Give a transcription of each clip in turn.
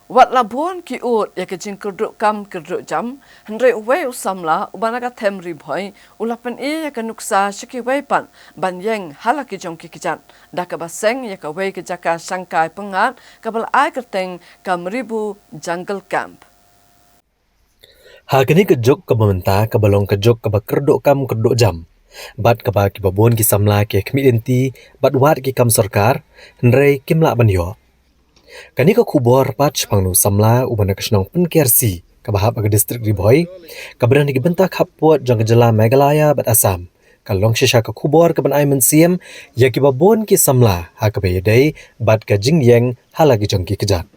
Wat labon ki ut ya kejing kerduk kam kerduk jam hendrai uwei usamla ubanaga temri boy ulapan ya kanuksa shiki pan banyeng halaki jong ki kijat daka baseng ya ka wei kejaka sangkai pengat kabal ai kerteng kamribu jungle camp. Hagani kejuk ke pemerintah kebalong kejuk ke kerduk kam kerduk jam. Bat ke ki babon ki samla ki kemidenti bat wat ki kam sarkar hendrai kimla banyo. Kani ka kubor pat pangnu samla ubana kesnong penkersi ka bahap aga distrik Riboy ka berani ki bentak hapot jang kejela Meghalaya bat Assam. Kalong shisha ka kubor ka banai mensiem ya ki babon ki samla ha ka bayadai bat ka jingyeng halagi jang ki kejat.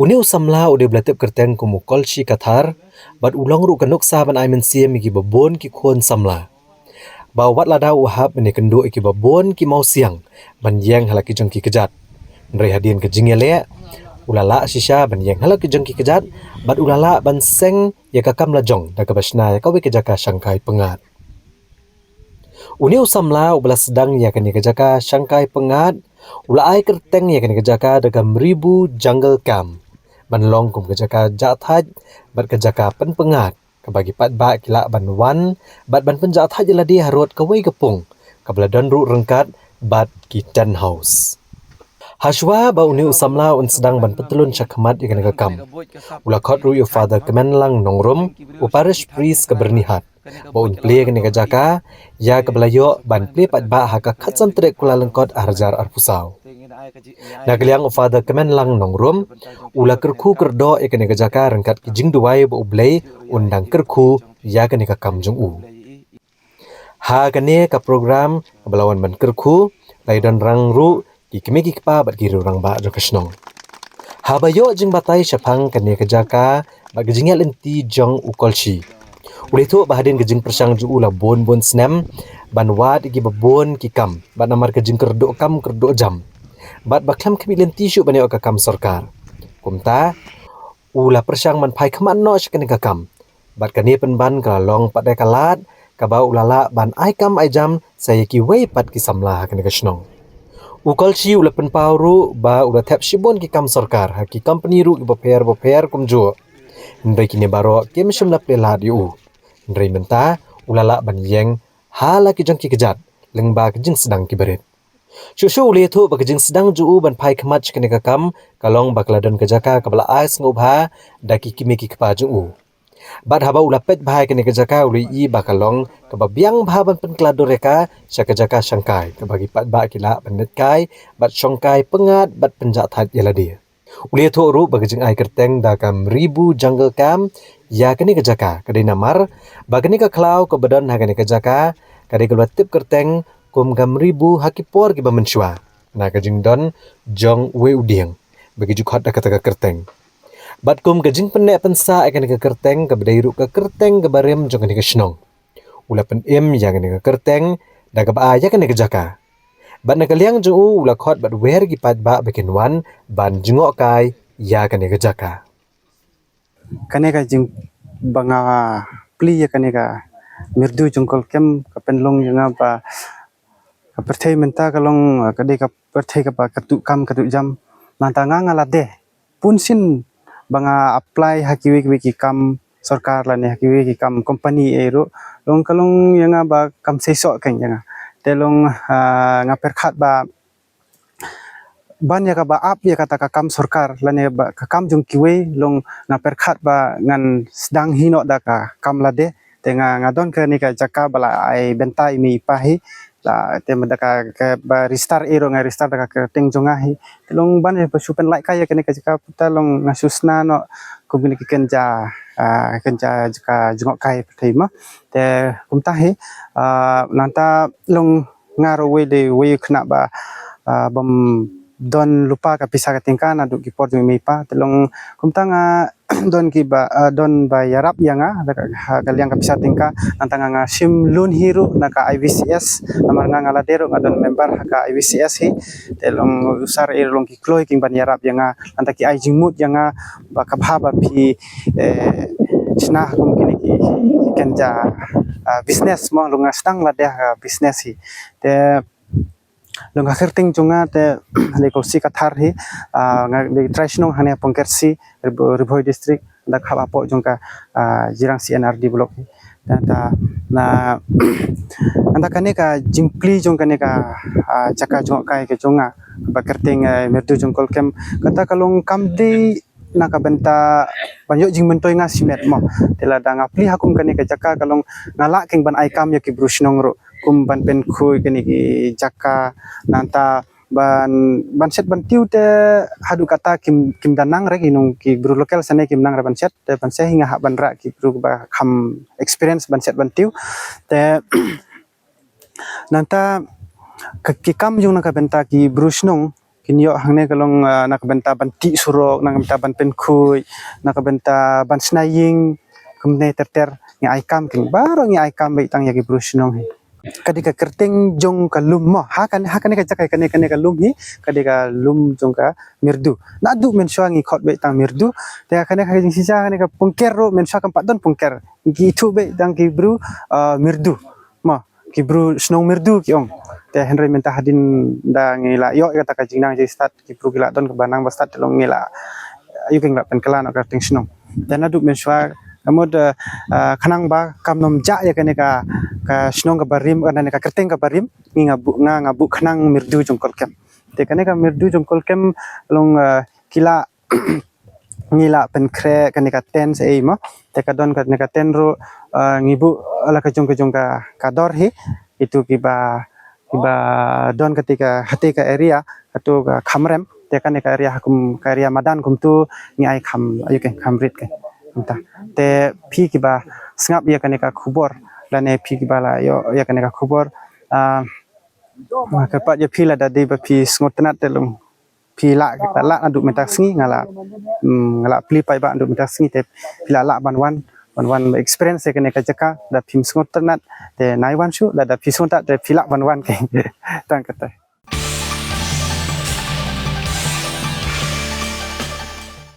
Uni usamla ude blatep kerteng kumukol shi kathar bat ulang ru kanuk sa banai mensiem ki babon ki khon samla. Bawat lada uhap ni kendu ki babon ki mau siang ban yang halaki jang ki kejat. Nrai hadin ke jingele ulala shisha ban yang hala ke jengki kejat bat ulala ban seng ya kakam lajong da kabashna ya kawe kejaka Shanghai pengat. Uni usamla ubala sedang ya kani kejaka Shanghai pengat ulai kerteng ya kani kejaka daga meribu jungle camp. Ban long kum kejaka jathaj bat kejaka pen pengat kabagi pat ba kila ban wan bat ban pen jathaj ladi harot kawe gepung kabla dan ru rengkat bat kitchen house. Hashwa ba uni usamla un sedang ban petulun syakmat ikan kakam. Ulakot ru father kemenlang nongrum uparish priest kebernihat. Ba un play ikan kajaka ya kebelayo ban play pat ba haka khatsan trek kula lengkot arjar arpusau. Nagaliang father kemenlang nongrum ula kerku kerdo ikan kajaka rengkat kijing duai ba ublay undang kerku ya kan kakam jung u. Ha kane ka program kebelawan ban kerku laidan rang ru ki kemegi kpa bat giru rang ba jo kesnong. Habayo jing batai syapang kene kejaka ba gejingya lenti jong ukolshi. Ule tu bahadin gejing persang ju ula bon snem ban wat gi babon ki kam bat namar gejing kerduk kam kerduk jam. Bat baklam kemi lenti syu bane ka kam sarkar. Kumta ula persang man pai kman no kene ka kam. Bat kane pen ban ka long pat dai kalat ka ba ulala ban ai kam ai jam saya ki wei pat ki samla kene kesnong. Ukalchi ula penpauru ba ula tap shibon ki kam sarkar ha ki company ru boper kumjo ndai kini baro kem shimla pelat yu ndai menta ula la ban yeng hala ki jang ki kejat lengba ki jing sedang ki berit shushu ule thu ba ki jing sedang ju ban pai khamat kene ka kam kalong bakladan kejaka kabla ais ngobha daki kimi ki kpa ju Bad haba ula pet bahai kene kejaka uli i bakalong kebabiang bahaban penkelado reka syakajaka Shanghai kebagi pat ba kila pendet kai bat Shanghai pengat bat penjat hat yaladi. Uli tu ru bagajing ai kerteng dakam ribu jungle camp ya kene kejaka kadai namar bagani ka klau ke badan ha kene kejaka kadai keluar tip kerteng kum gam ribu hakipor ki bamenshwa na kajing don jong we udiang bagi jukhat da kata kerteng. Bat kum gajing penek pensa akan ke kerteng ke bedairu ke kerteng ke barem jong ke shnong. Ula pen im yang ke kerteng da ke ba ya ke jaka. Bat nakaliang ju ula khot bat wer gi pat ba beken wan ban jungok kai ya ke jaka. Kane ka jing banga pli ya kane ka merdu jungkol kem ka penlong yang apa ka perthai menta kalong kade ka perthai ka pa katu kam katu jam nantanga ngalade punsin banga apply hakiwi ki kam sarkar lani hakiwi ki kam company ero long kalong yang ba kam sesok kan yang telong ngaper khat ba ban ya ka ba ap ya kata ka kam sarkar lani ba ka kam jung kiwe long ngaper khat ba ngan sedang hino da ka kam lade tenga ngadon ke ni ka jaka bala ai bentai mi pahi la tem da ka ba ristar ero ngai ristar da ka teng jongahi long ban ya supen like kaya kene ka jaka puta long ngasusna no komuni kenja jaka jungok kai pertama te kumtahi nanta long ngaro we de we khna ba bam don lupa ka pisa ka tingkan adu ki por mi pa telong kumtanga don ki ba don ba yarap yanga kaliang ka pisa tingka nantanga nga sim loan hero naka IVCS namar nga ngaladero ngadon member ka IVCS hi telong usar long ki kloy king ban yarap yanga nantaki ai jingmut yanga ba ka bhaba pi snah kum kini ki kenja business mo lunga stang la deh business hi te long akhirting junga te de kursi kathar hi de traishnong hane pongkersi ribhoi district da khabapo jongka jirang CNRD block dan ta na anda kane ka jingpli jong kane ka chaka jong kai ke jonga bakerting merdu jongkol kem kata kalong kamdi na kabenta banyak jing mentoi nga simet mo tela da ngapli hakum kane ka chaka kalong ngala king ban aikam ya ki brusnong ro kum ban pen khoi kane ki chaka nanta ban set ban tiu te hadu kata kim danang re kinung ki bru lokal sane kim nang ra ban set te ban se hinga ha ban ra ki bru ba kham experience ban set ban tiu te nanta ki kam jung na ka benta ki bru snong kinyo hangne kalong nak benta ban ti surok nak benta ban pen khoi nak benta ban snaying kumne ter ngi aikam king baro ngi aikam bai tang ya ki bru snong kadika kerting jong kalum mo hakan ka jakai kane kalum hi kadika lum jong ka mirdu na du men shwa ngi khot be tang mirdu te kane ka jing sisa kane ka pungker ro men shwa kam padon pungker gi thu be tang ki bru mirdu mo ki bru snong mirdu ki ong te henry menta hadin da ngila yo kata ka jingnang je start ki bru gila don ke banang ba start long ngila ayu king la pen kala no kerting snong dan adu men shwa amod khanang ba kamnom ja ya kane ka snong ka barim kana ka kerteng ka barim ngabu khanang mirdu jongkol kem te kane ka mirdu jongkol kem long kila ngila pen kre kane ka ten sei mo te ka don kane ka ten ro ngibu ala ka jong ka dor hi itu kiba don ketika hati ka area atau ka khamrem te kane ka area madan kum tu ngi ai kham ayu ke khamrit ke entah te pi kiba sngap ya kane ka khubor dan pi kiba la yo ya kane ka khubor ka pa ya pi la da de ba pi sngotenat te lung pi la adu menta sngi ngala pli pai ba adu menta sngi te pi la ban wan experience kane ka jaka da pi sngotenat te nai wan shu da pi sngotat te pi la ban ke tang kata